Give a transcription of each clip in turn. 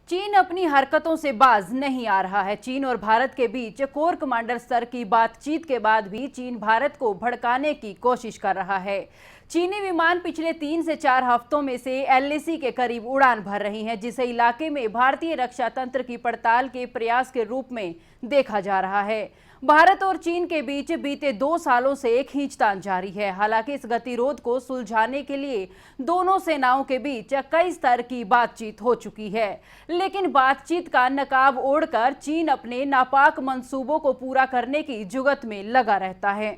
चीन अपनी हरकतों से बाज नहीं आ रहा है। चीन और भारत के बीच कोर कमांडर स्तर की बातचीत के बाद भी चीन भारत को भड़काने की कोशिश कर रहा है। चीनी विमान पिछले 3 से 4 हफ्तों में से एलएसी के करीब उड़ान भर रही हैं, जिसे इलाके में भारतीय रक्षा तंत्र की पड़ताल के प्रयास के रूप में देखा जा रहा है। भारत और चीन के बीच बीते 2 सालों से खींचतान जारी है। हालांकि इस गतिरोध को सुलझाने के लिए दोनों सेनाओं के बीच कई स्तर की बातचीत हो चुकी है, लेकिन बातचीत का नकाब ओढ़कर चीन अपने नापाक मंसूबों को पूरा करने की जुगत में लगा रहता है।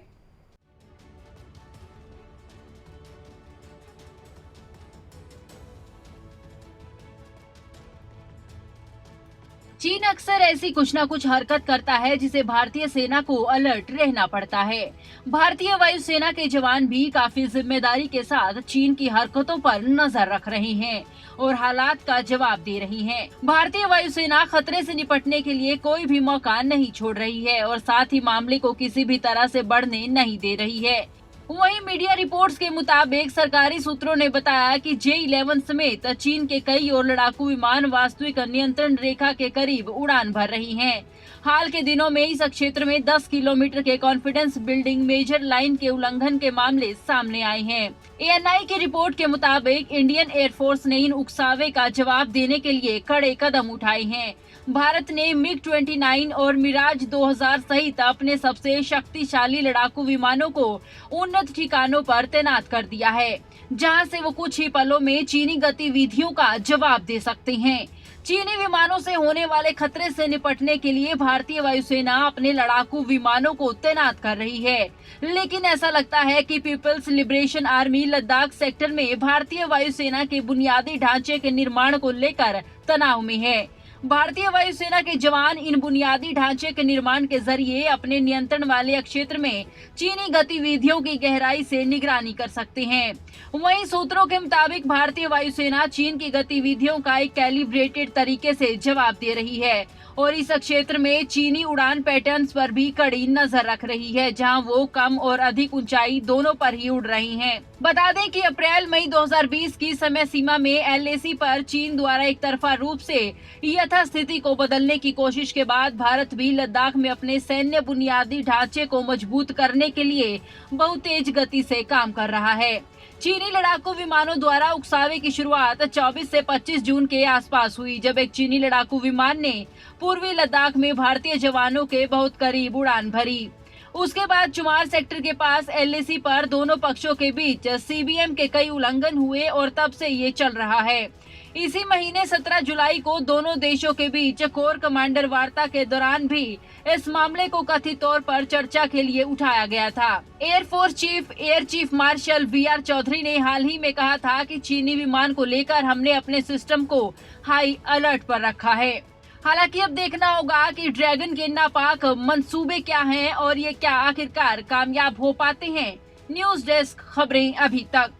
चीन अक्सर ऐसी कुछ न कुछ हरकत करता है जिसे भारतीय सेना को अलर्ट रहना पड़ता है। भारतीय वायुसेना के जवान भी काफी जिम्मेदारी के साथ चीन की हरकतों पर नजर रख रहे हैं और हालात का जवाब दे रही हैं। भारतीय वायुसेना खतरे से निपटने के लिए कोई भी मौका नहीं छोड़ रही है और साथ ही मामले को किसी भी तरह से बढ़ने नहीं दे रही है। वहीं मीडिया रिपोर्ट्स के मुताबिक सरकारी सूत्रों ने बताया कि J-11 समेत चीन के कई और लड़ाकू विमान वास्तविक नियंत्रण रेखा के करीब उड़ान भर रही हैं। हाल के दिनों में इस क्षेत्र में 10 किलोमीटर के कॉन्फिडेंस बिल्डिंग मेजर लाइन के उल्लंघन के मामले सामने आए हैं। ANI की रिपोर्ट के मुताबिक इंडियन एयरफोर्स ने इन उकसावे का जवाब देने के लिए कड़े कदम उठाए हैं। भारत ने MiG-29 और मिराज 2000 सहित अपने सबसे शक्तिशाली लड़ाकू विमानों को उन्नत ठिकानों पर तैनात कर दिया है, जहां से वो कुछ ही पलों में चीनी गतिविधियों का जवाब दे सकते हैं। चीनी विमानों से होने वाले खतरे से निपटने के लिए भारतीय वायुसेना अपने लड़ाकू विमानों को तैनात कर रही है, लेकिन ऐसा लगता है कि People's Liberation Army Ladakh sector में भारतीय वायुसेना के बुनियादी ढांचे के निर्माण को लेकर तनाव में है। भारतीय वायुसेना के जवान इन बुनियादी ढांचे के निर्माण के जरिए अपने नियंत्रण वाले क्षेत्र में चीनी गतिविधियों की गहराई से निगरानी कर सकते हैं। वहीं सूत्रों के मुताबिक भारतीय वायुसेना चीन की गतिविधियों का एक कैलिब्रेटेड तरीके से जवाब दे रही है और इस क्षेत्र में चीनी उड़ान पैटर्न्स पर भी कड़ी नजर रख रही है, जहां वो कम और अधिक ऊंचाई दोनों पर ही उड़ रही हैं। बता दें कि अप्रैल-मई 2020 की समय सीमा में LAC पर चीन द्वारा एक तरफा रूप से यथास्थिति को बदलने की कोशिश के बाद भारत भी लद्दाख में अपने सैन्य बुनियादी ढांचे को मजबूत करने के लिए बहुत तेज गति से काम कर रहा है। चीनी लड़ाकू विमानों द्वारा उकसावे की शुरुआत 24 से 25 जून के आसपास हुई, जब एक चीनी लड़ाकू विमान ने पूर्वी लद्दाख में भारतीय जवानों के बहुत करीब उड़ान भरी। उसके बाद चुमार सेक्टर के पास LAC पर दोनों पक्षों के बीच CBM के कई उल्लंघन हुए और तब से ये चल रहा है। इसी महीने 17 जुलाई को दोनों देशों के बीच कोर कमांडर वार्ता के दौरान भी इस मामले को कथित तौर पर चर्चा के लिए उठाया गया था। Air force chief air chief marshal VR Chaudhari ने हाल ही में कहा था कि चीनी विमान को लेकर हमने अपने सिस्टम को हाई अलर्ट पर रखा है। हालांकि अब देखना होगा कि ड्रैगन के नापाक मंसूबे क्या हैं और ये क्या आखिरकार कामयाब हो पाते हैं। न्यूज डेस्क खबरें अभी तक।